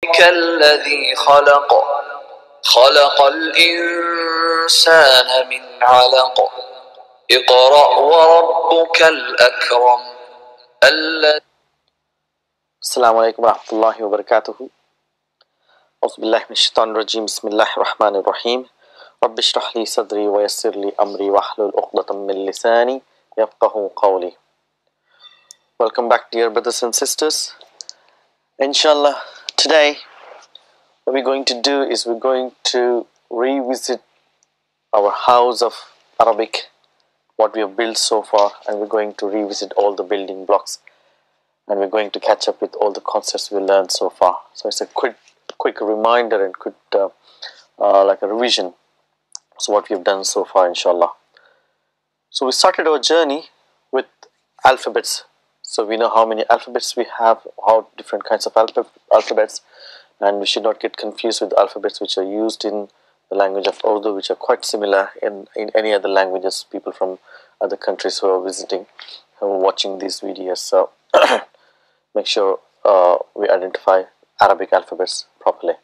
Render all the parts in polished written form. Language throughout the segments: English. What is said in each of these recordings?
الذي خلق الإنسان من علق اقرأ وربك الأكرم السلام عليكم ورحمة الله وبركاته. أعوذ بالله من الشيطان الرجيم. بسم الله الرحمن الرحيم. رب اشرح لي صدري ويسر لي أمري واحلل عقدة من لساني يفقهوا قولي. Welcome back, dear brothers and sisters. Inshallah, today what we're going to do is we're going to revisit our house of Arabic, what we have built so far, and we're going to revisit all the building blocks, and we're going to catch up with all the concepts we learned so far. So it's a quick reminder and quick like a revision. So what we've done so far, inshallah. So we started our journey with alphabets. So we know how many alphabets we have, how different kinds of alphabets, and we should not get confused with alphabets which are used in the language of Urdu, which are quite similar in any other languages. People from other countries who are visiting, who are watching these videos. So make sure we identify Arabic alphabets properly.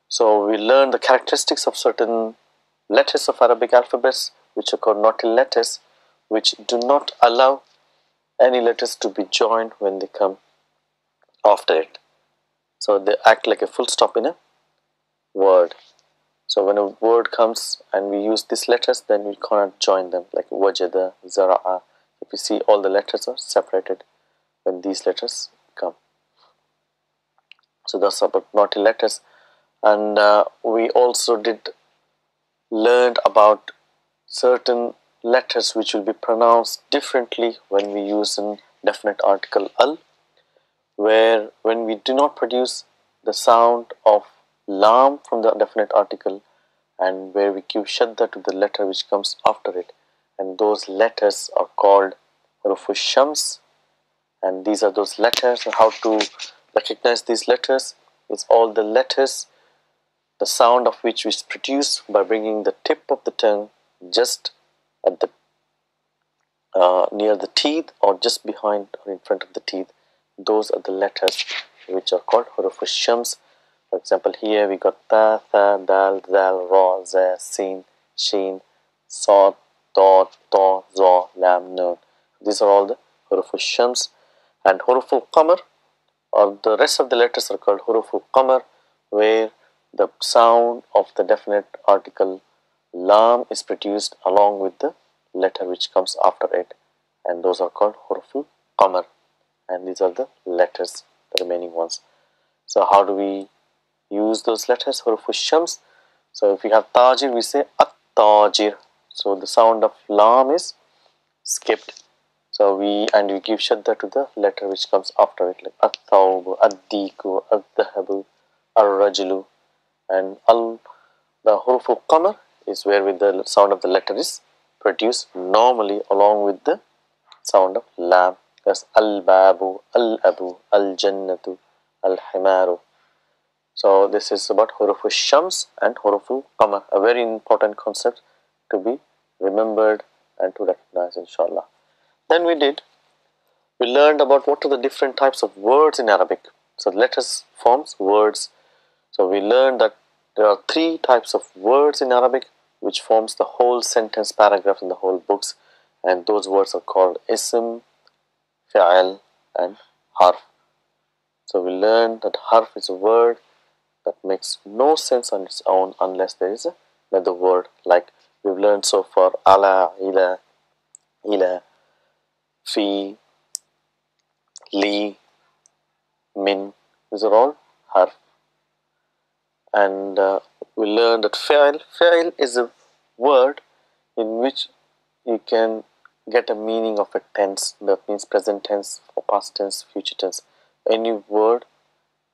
So we learn the characteristics of certain letters of Arabic alphabets, which are called naughty letters, which do not allow any letters to be joined when they come after it. So they act like a full stop in a word. So when a word comes and we use these letters, then we cannot join them, like wajada, zara'a. If you see, all the letters are separated when these letters come. So that's about naughty letters. And we also learned about certain letters which will be pronounced differently when we use an definite article al, where when we do not produce the sound of lam from the definite article, and where we give shadda to the letter which comes after it, and those letters are called hurufu shams. And these are those letters. How to recognize these letters is all the letters, the sound of which is produced by bringing the tip of the tongue just at the near the teeth, or just behind or in front of the teeth. Those are the letters which are called hurufu shams. For example, here we got ta, tha, dal, zal, ra, za, sin, shin, sad, ta, ta, za, lam, nun. These are all the hurufu shams. And hurufu qamar, or the rest of the letters, are called hurufu qamar, where the sound of the definite article lam is produced along with the letter which comes after it, and those are called huruful qamar. And these are the letters, the remaining ones. So how do we use those letters, huruful shams? So if we have tajir, we say at-tajir. So the sound of lam is skipped. So we give shadda to the letter which comes after it, like at-thawbu, ad-diku, ad-dhahabu, ar-rajulu. And the huruful qamar is where with the sound of the letter is produced normally along with the sound of lam. That's al-babu, al-abu, al-jannatu, al-himaru. So this is about hurufu shams and hurufu qamar, a very important concept to be remembered and to recognize, inshallah. Then we learned about what are the different types of words in Arabic. So letters forms words. So we learned that there are 3 types of words in Arabic which forms the whole sentence, paragraph in the whole books, and those words are called ism, fi'al, and harf. So we learned that harf is a word that makes no sense on its own unless there is another word, like we've learned so far: ala, ila, fi, li, min. These are all harf. And we learned that fi'al is a word in which you can get a meaning of a tense. That means present tense, or past tense, future tense. Any word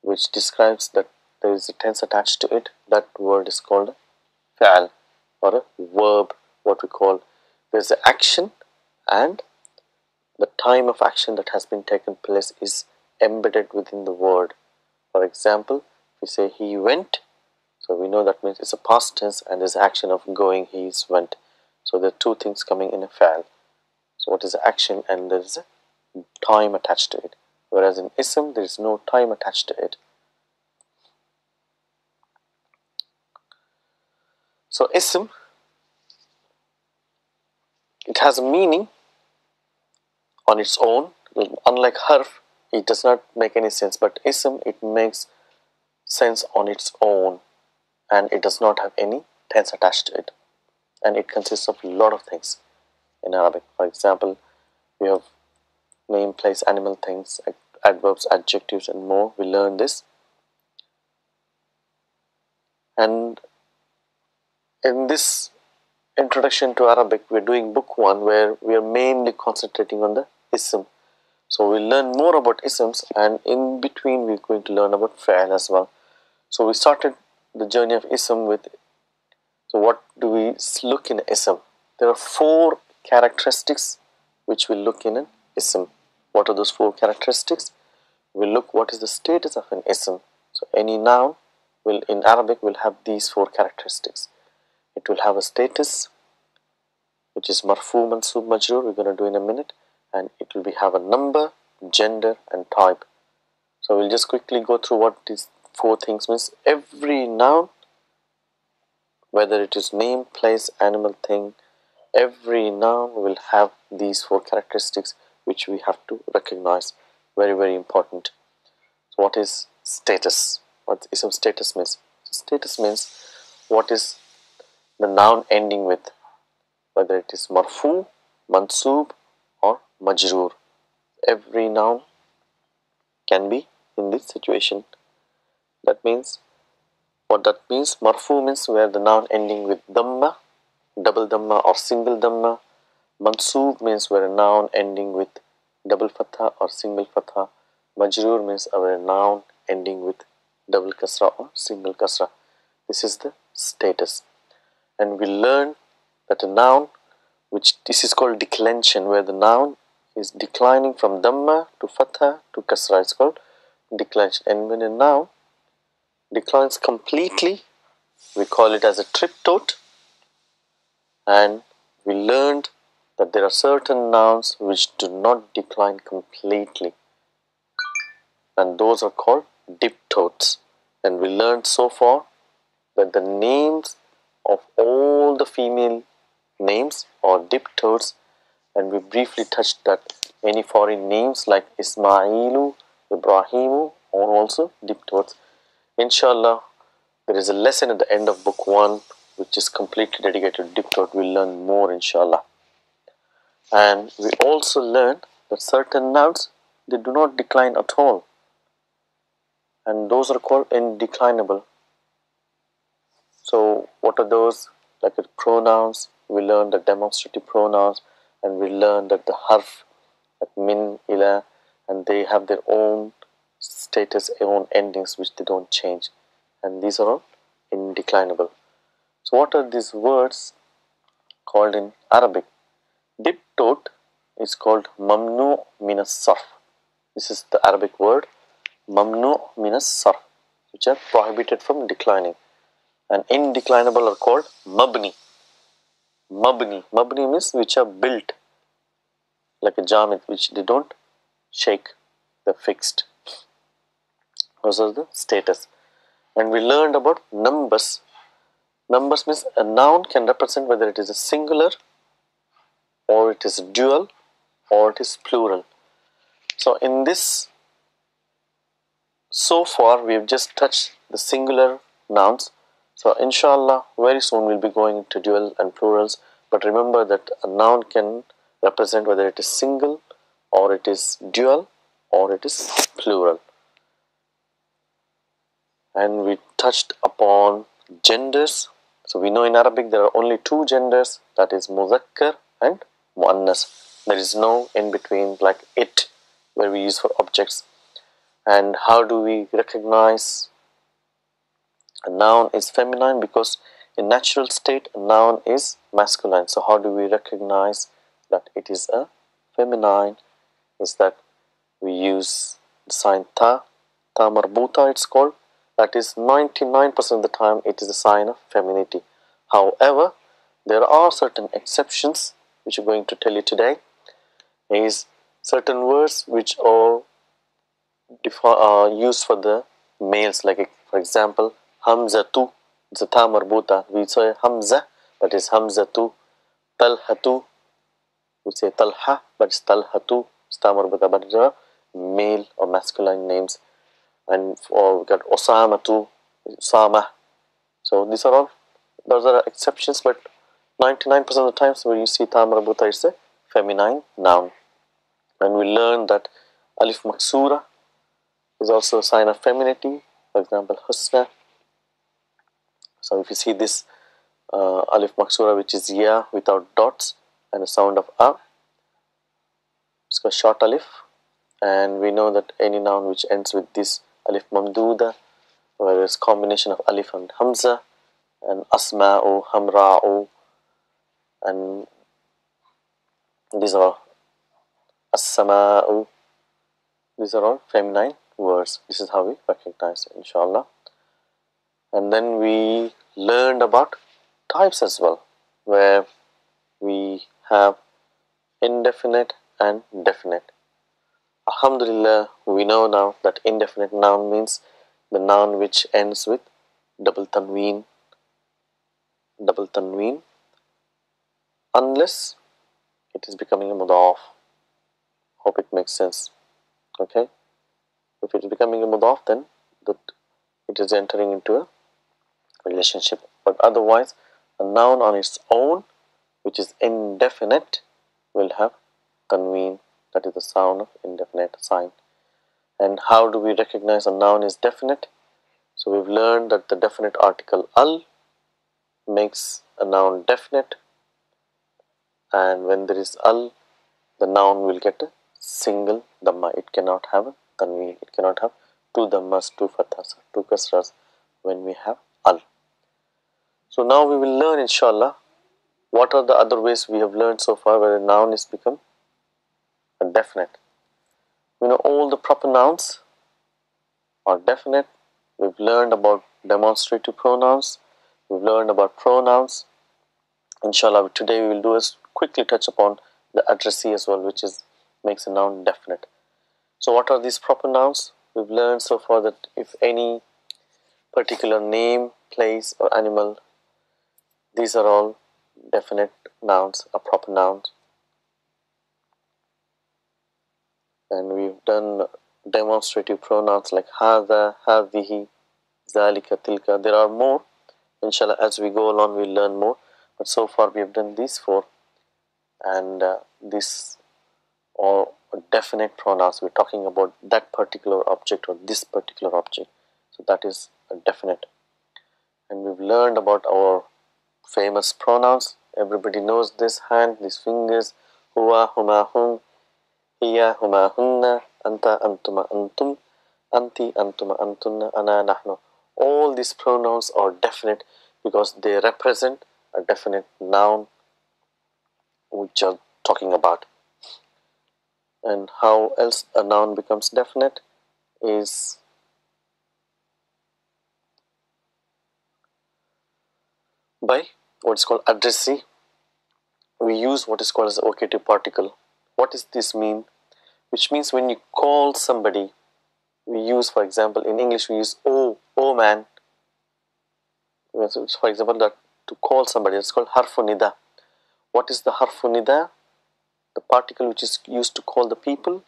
which describes that there is a tense attached to it, that word is called fi'al, or a verb, what we call. There's an action, and the time of action that has been taken place is embedded within the word. For example, if we say he went, so we know that means it's a past tense and there's action of going, he's went. So there are 2 things coming in a fi'al. So what is the action, and there is a time attached to it. Whereas in ism, there is no time attached to it. So ism, it has a meaning on its own. Unlike harf, it does not make any sense, but ism, it makes sense on its own, and it does not have any tense attached to it, and it consists of a lot of things in Arabic. For example, we have name, place, animal, things, adverbs, adjectives, and more. We learn this, and in this introduction to Arabic, we're doing book 1, where we are mainly concentrating on the ism. So we'll learn more about isms, and in between we're going to learn about fa'al as well. So we started the journey of ism with, so what do we look in ism? There are 4 characteristics which we look in an ism. What are those 4 characteristics? We'll look what is the status of an ism. So any noun will in Arabic will have these 4 characteristics. It will have a status, which is marfu, mansub, majroor. We're going to do in a minute. And it will have a number, gender, and type. So we'll just quickly go through what these 4 things means. Every noun, whether it is name, place, animal, thing, every noun will have these 4 characteristics which we have to recognize. Very, very important. So what is status? What ism status means? Status means what is the noun ending with, whether it is marfu, mansub, or majroor. Every noun can be in this situation. That means, what that means, marfu means where the noun ending with dhamma, double dhamma or single dhamma. Mansub means where a noun ending with double fatha or single fatha. Majroor means where a noun ending with double kasra or single kasra. This is the status. And we learn that a noun, which this is called declension, where the noun is declining from dhamma to fatha to kasra. It's called declension. And when a noun declines completely, we call it as a triptot. And we learned that there are certain nouns which do not decline completely, and those are called diptotes. And we learned so far that the names of all the female names are diptotes, and we briefly touched that any foreign names like Ismailu, Ibrahimu are also diptotes. Inshallah, there is a lesson at the end of book 1 which is completely dedicated to diptot. We'll learn more inshallah. And we also learned that certain nouns, they do not decline at all, and those are called indeclinable. So what are those? Like the pronouns, we learned the demonstrative pronouns, and we learned that the harf, like min, ila, and they have their own status, their own endings which they don't change, and these are all indeclinable. So what are these words called in Arabic? Diptot is called mamnu min as-sarf. This is the Arabic word mamnu min as-sarf, which are prohibited from declining. And indeclinable are called mabni. Mabni means which are built like a jamid, which they don't shake, they're fixed. Those are the status. And we learned about numbers. Numbers means a noun can represent whether it is a singular, or it is dual, or it is plural. So in this, so far we have just touched the singular nouns. So inshallah very soon we'll be going into dual and plurals. But remember that a noun can represent whether it is single, or it is dual, or it is plural. And we touched upon genders. So we know in Arabic there are only 2 genders, that is muzakkar and muannas. There is no in between like it, where we use for objects. And how do we recognize a noun is feminine? Because in natural state a noun is masculine. So how do we recognize that it is a feminine? Is that we use the sign ta marbuta it's called. That is 99% of the time it is a sign of femininity. However, there are certain exceptions which I'm going to tell you today. Is certain words which are used for the males, like for example hamzatu It's a ta marbuta. We say hamza, but it's hamzatu. Talhatu, we say talha, but it's talhatu. It's ta marbuta, but it's a male or masculine names. And we got osamatu, usama. So these are all, those are exceptions, but 99% of the times when you see ta marbuta, it's a feminine noun. And we learn that alif maksura is also a sign of femininity. For example, husna. So if you see this alif maksura, which is ya without dots and a sound of a, it's called short alif. And we know that any noun which ends with this alif mamduda, where it's combination of alif and hamza, and asma'u, hamra'u, and these are as-sama'u, these are all feminine words. This is how we recognize it, inshallah. And then we learned about types as well, where we have indefinite and definite. Alhamdulillah, we know now that indefinite noun means the noun which ends with double tanween, unless it is becoming a mudaf. Hope it makes sense. Okay, if it is becoming a mudaf, then it is entering into a relationship. But otherwise, a noun on its own, which is indefinite, will have tanween. That is the sound of indefinite sign. And how do we recognize a noun is definite? So we've learned that the definite article al makes a noun definite, and when there is al, the noun will get a single dhamma. It cannot have a tanween. It cannot have two dhammas, two fathas, two kasras when we have al. So now we will learn, inshallah, what are the other ways we have learned so far where a noun is become a definite. You know, all the proper nouns are definite. We've learned about demonstrative pronouns. We've learned about pronouns. Inshallah, today we will do is quickly touch upon the addressee as well, which is makes a noun definite. So what are these proper nouns? We've learned so far that if any particular name, place or animal, these are all definite nouns, are proper nouns. And we've done demonstrative pronouns like hadha, hadhihi, zalika, tilka. There are more. Inshallah, as we go along, we'll learn more. But so far, we have done these four. And these are definite pronouns. We're talking about that particular object or this particular object. So that is a definite. And we've learned about our famous pronouns. Everybody knows this: hand, these fingers, huwa, huma, hum, hiya, huma, hunna, anta, antuma, antum, anti, antuma, antunna, ana, nahnu. All these pronouns are definite because they represent a definite noun which are talking about. And how else a noun becomes definite is by what's called addressee. We use what is called as a vocative particle. What does this mean? Which means when you call somebody, we use, for example, in English we use oh man. For example, that to call somebody, it's called harfu nida. What is the harfu nida? The particle which is used to call the people,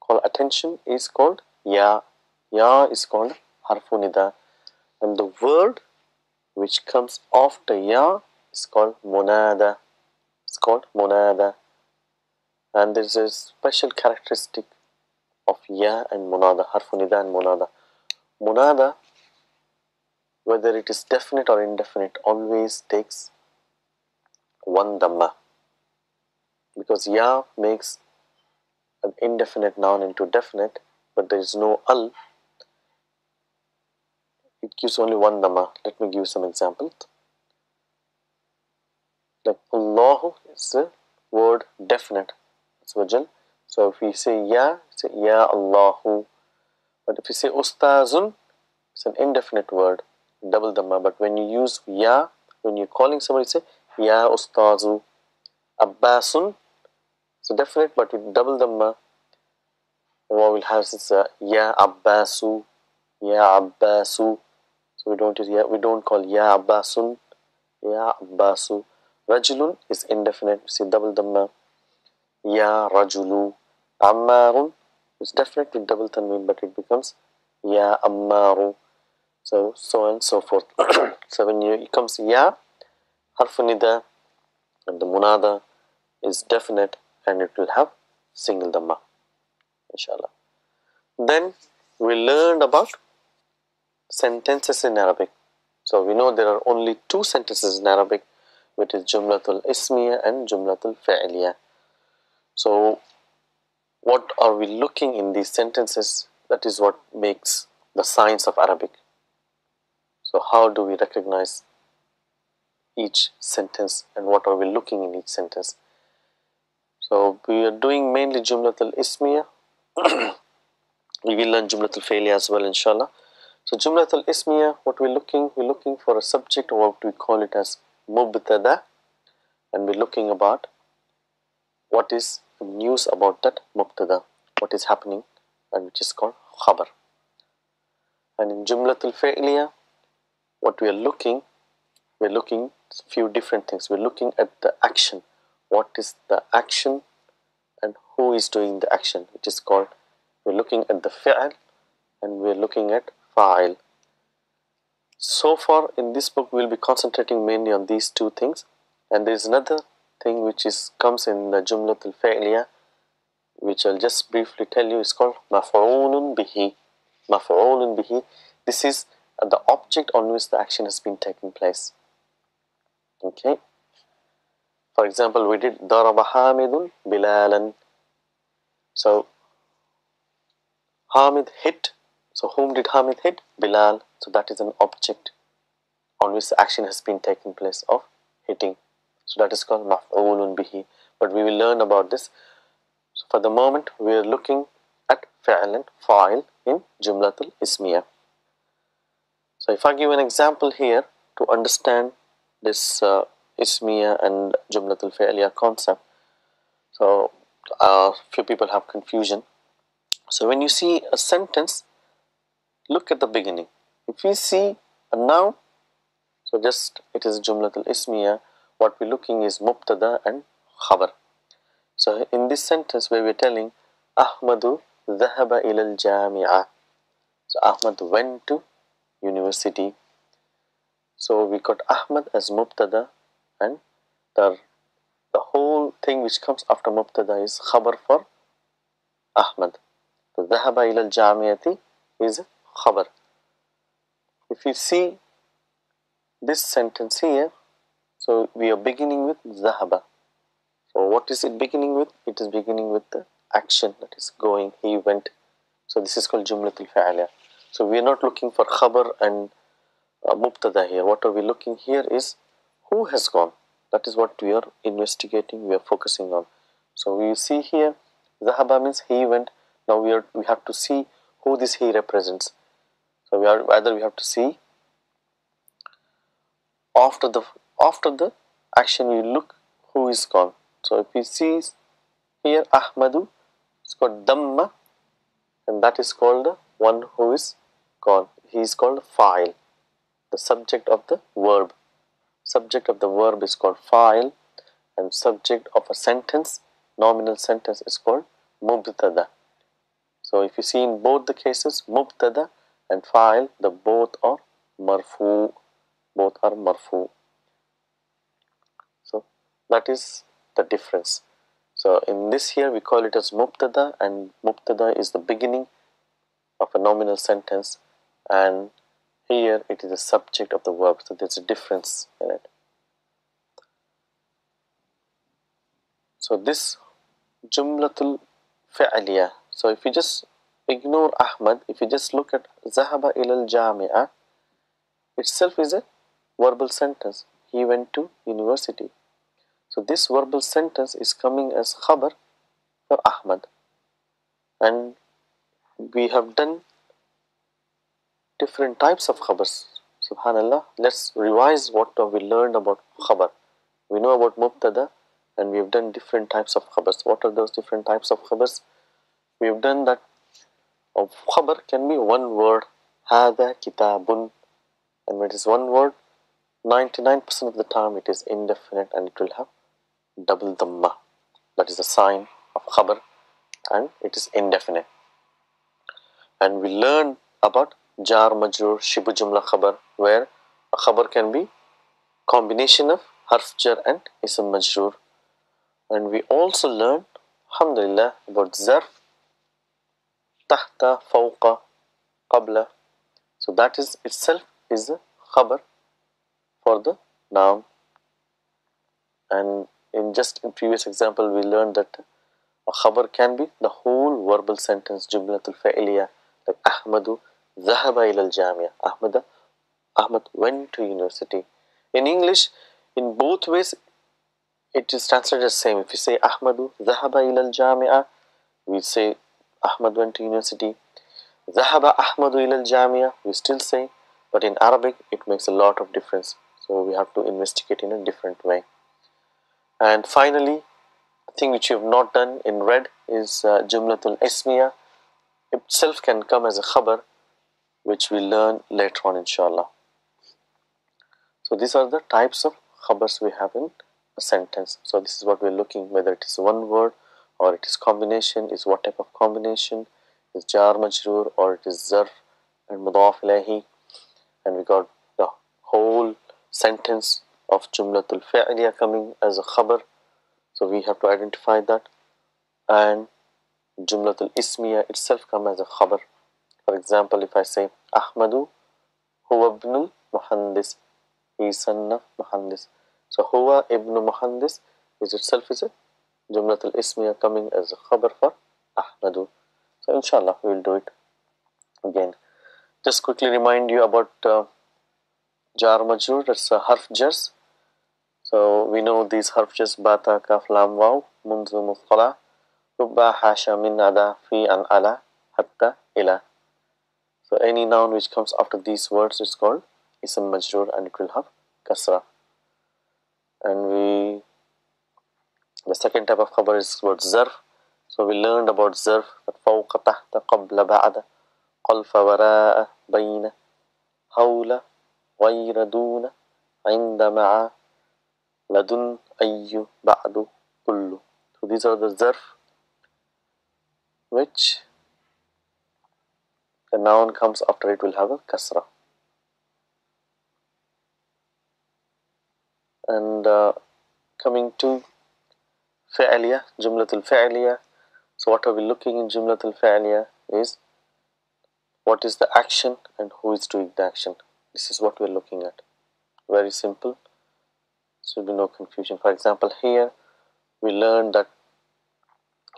call attention, is called ya. Ya is called harfu nida. And the word which comes after ya is called munada. It's called munada. And there is a special characteristic of ya and munada, harfu nida and munada. Munada, whether it is definite or indefinite, always takes one dhamma. Because ya makes an indefinite noun into definite, but there is no al. It gives only one dhamma. Let me give some examples. Like Allahu is a word definite. So if we say ya Allahu. But if we say ustazun, it's an indefinite word, double dhamma. But when you use ya, when you're calling somebody, say ya ustazu. Abbasun, it's a definite but with double dhamma. And what we'll have is ya Abbasu, ya Abbasu. So we don't use ya. We don't call ya Abbasun, ya Abbasu. Rajulun is indefinite. We see double dhamma. Ya Rajulu. Ammarun is definite with double tanween, but it becomes ya Ammaru. So on and so forth. So when it comes ya, harfu nida, and the munada is definite, and it will have single dhamma, inshallah. Then we learned about sentences in Arabic. So we know there are only two sentences in Arabic, which is Jumlatul Ismiya and Jumlatul Fi'liya. So what are we looking in these sentences? That is what makes the science of Arabic. So how do we recognize each sentence, and what are we looking in each sentence? So we are doing mainly Jumlatul Ismiya. We will learn Jumlatul Fi'liya as well, inshallah. So Jumlatul Ismiya, what we're looking for a subject, or what we call it as Mubtada, and we're looking about what is news about that Mubtada, what is happening, and which is called Khabar. And in Jumlatul Fi'liya, what we're looking few different things. We're looking at the action. What is the action and who is doing the action, which is called, we're looking at the fi'l and we're looking at fa'il. So far in this book we'll be concentrating mainly on these two things, and there is another thing which comes in the Jumlatul Fi'liya, which I'll just briefly tell you. It's called Maf'ulun bihi. Maf'ulun bihi. This is the object on which the action has been taking place. Okay. For example, we did Daraba Hamidun Bilalan. So Hamid hit. So whom did Hamid hit? Bilal. So that is an object on which the action has been taking place of hitting. So that is called Maf'ulun bihi. But we will learn about this. So for the moment, we are looking at fi'l and fa'il in Jumlatul Ismiya. So if I give an example here to understand this Ismiya and Jumlatul Fi'liya concept, so few people have confusion. So when you see a sentence, look at the beginning. If we see a noun, so just it is Jumlatul Ismiya, what we're looking is Mubtada and Khabar. So in this sentence where we're telling Ahmadu dhahaba ila al-jami'a, so Ahmad went to university. So we got Ahmad as Mubtada, and the whole thing which comes after Mubtada is Khabar for Ahmad. So dhahaba ila al-jami'ati is Khabar. If you see this sentence here, so we are beginning with Dhahaba. So what is it beginning with? It is beginning with the action that is going, he went. So this is called Jumlatul Fi'liya. So we are not looking for Khabar and Mubtada here. What are we looking here is who has gone. That is what we are investigating, we are focusing on. So we see here Dhahaba means he went. Now we have to see who this he represents. So we have to see after the action, we look who is gone. So if we see here Ahmadu, it's called Dhamma, and that is called the one who is gone. He is called fa'il, the subject of the verb. Subject of the verb is called fa'il, and subject of a sentence, nominal sentence, is called Mubtada. So if you see in both the cases, Mubtada and fa'il, the both are marfu. Both are marfu. So that is the difference. So in this here we call it as Mubtada, and Mubtada is the beginning of a nominal sentence, and here it is the subject of the verb. So there's a difference in it. So this Jumlatul Fi'liya. So if you just ignore Ahmad, if you just look at Zahaba ilal Jami'a, itself is a verbal sentence. He went to university. So this verbal sentence is coming as Khabar for Ahmad. And we have done different types of Khabars. Subhanallah. Let's revise what we learned about Khabar. We know about Mubtada, and we have done different types of Khabars. What are those different types of Khabars? We have done that Khabar can be one word. Hada kitabun. And when it is one word, 99% of the time it is indefinite and it will have double dhamma. That is the sign of khabar, and it is indefinite. And we learn about jar majroor shibu jumla khabar, where a khabar can be combination of harf jar and ism majroor. And we also learn, alhamdulillah, about zarf, tahta, fawqa, qabla. So that is itself is a khabar for the noun. And in previous example, we learned that a khabar can be the whole verbal sentence, jumlatul fa'iliya, like Ahmadu dhahaba ila al-jamia. Ahmad went to university. In English, in both ways, it is translated as same. If you say Ahmadu dhahaba ila al-jamia, we say Ahmad went to university. Dhahaba Ahmadu ila al-jamia, we still say, but in Arabic, it makes a lot of difference. So we have to investigate in a different way. And finally, the thing which you have not done in red is Jumlatul Ismiya. Itself can come as a khabar, which we learn later on, inshallah. So these are the types of khabars we have in a sentence. So this is what we're looking, whether it is one word or it is combination, is what type of combination, is jar majroor or it is zarf and mudaf ilayhi. And we got the whole sentence of Jumlatul Fa'iliya coming as a khabar. So we have to identify that. And Jumlatul Ismiya itself come as a khabar. For example, if I say Ahmadu huwa ibnul muhandis, he is son of muhandis. So huwa ibn muhandis is itself is a Jumlatul Ismiya coming as a khabar for Ahmadu. So inshallah we will do it again. Just quickly remind you about jar majroor, that's harf jars. So we know these harf jars, bata, kaf, lam, waw, munzu, mufqala, rubba, hasha, min, ada, fi, an, ala, hatta, ila. So any noun which comes after these words is called ism majroor and it will have kasra. And the second type of khabar is about zarf. So we learned about zarf, fawqa, tahta, qabla, ba'da, qalfa, wara'a, bayna, hawla, ghayra, duna, inda, ma'a, ladun, ayyu, ba'du, kullu. So these are the zarf which the noun comes after it will have a kasra. And coming to fa'aliya, Jumlatul Fa'aliya. So what are we looking in Jumlatul Fa'aliya is what is the action and who is doing the action. This is what we are looking at. Very simple. So there will be no confusion. For example, here we learned that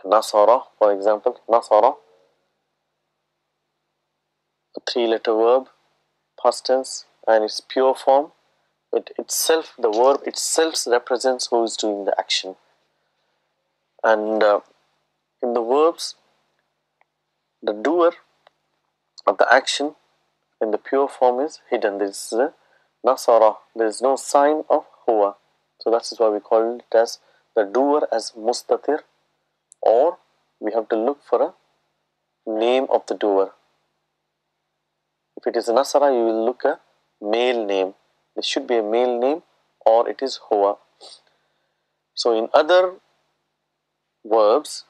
nasara, for example, nasara, a three-letter verb, past tense, and its pure form. The verb itself represents who is doing the action. And in the verbs, the doer of the action in the pure form is hidden. This is a nasara. There is no sign of huwa. So that is why we call it as the doer as mustatir, or we have to look for a name of the doer. If it is a nasara, you will look a male name. This should be a male name or it is huwa. So in other verbs,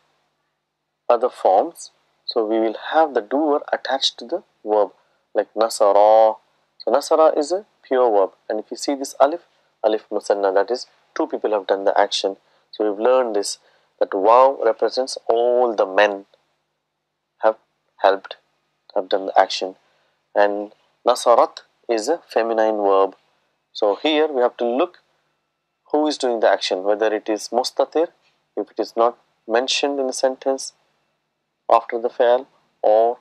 other forms, so we will have the doer attached to the verb, like nasara. So nasara is a pure verb, and if you see this alif musanna, that is two people have done the action. So we've learned this, that waw represents all the men have helped, have done the action, and nasarat is a feminine verb. So here we have to look who is doing the action, whether it is mustatir, if it is not mentioned in the sentence after the fa'al, or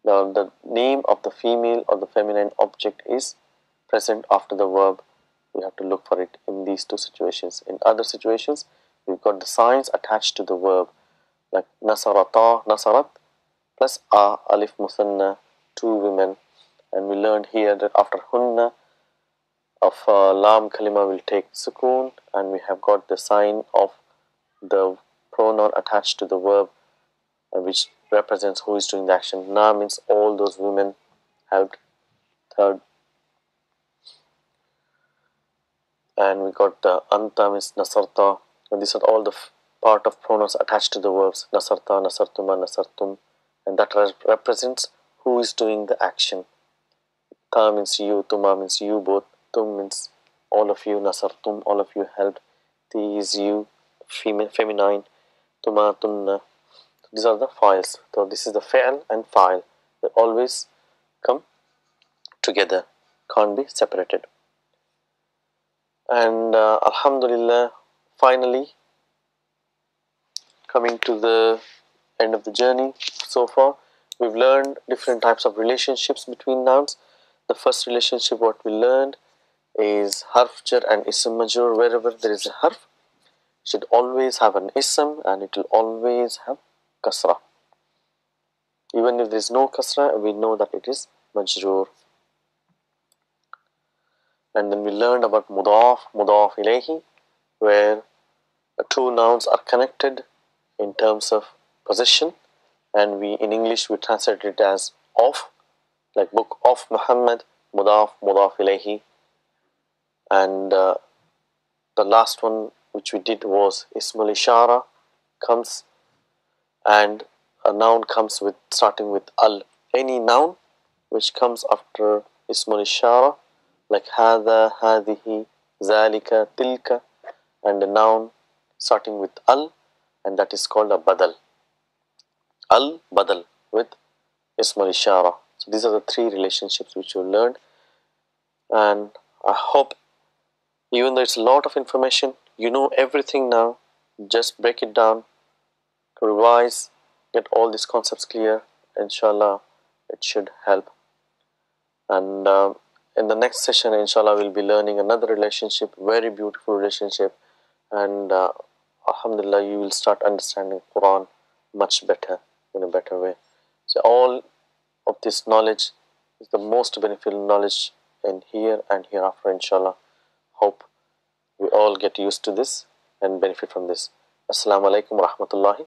the name of the female or the feminine object is present after the verb. We have to look for it in these two situations. In other situations, we've got the signs attached to the verb, like nasarata, nasarat, plus a, alif musanna, two women. And we learned here that after hunna of lam kalima will take sukoon, and we have got the sign of the pronoun attached to the verb, which represents who is doing the action. Na means all those women helped. Third, and we got the anta means nasarta, and these are all the part of pronouns attached to the verbs nasarta, nasartuma, nasartum, and that represents who is doing the action. Ta means you, tuma means you both, tum means all of you, nasartum all of you helped, ti is you, feminine, tuma, tunna. These are the files. So this is the fi'l and file. They always come together, can't be separated. And alhamdulillah, finally coming to the end of the journey so far, we've learned different types of relationships between nouns. The first relationship what we learned is harf jar and ism majrur. Wherever there is a harf, should always have an ism and it will always have kasra. Even if there is no kasra, we know that it is majrur. And then we learned about mudaf, mudaf ilayhi, where the two nouns are connected in terms of possession, and we in English we translate it as of, like book of Muhammad, mudaf, mudaf ilayhi. And the last one which we did was ismul ishara comes, and a noun comes with starting with al. Any noun which comes after ismul ishara, like hada, hadihi, zalika, tilka, and a noun starting with al, and that is called a badal. Al badal with ismul ishara. So these are the three relationships which you learned, and I hope, even though it's a lot of information, you know everything now. Just break it down, revise, get all these concepts clear. Inshallah, it should help. And in the next session, inshallah, we'll be learning another relationship, very beautiful relationship, and alhamdulillah, you will start understanding Quran much better, in a better way. So all of this knowledge is the most beneficial knowledge in here and hereafter, inshallah. Hope we all get used to this and benefit from this. Assalamu alaikum wa rahmatullahi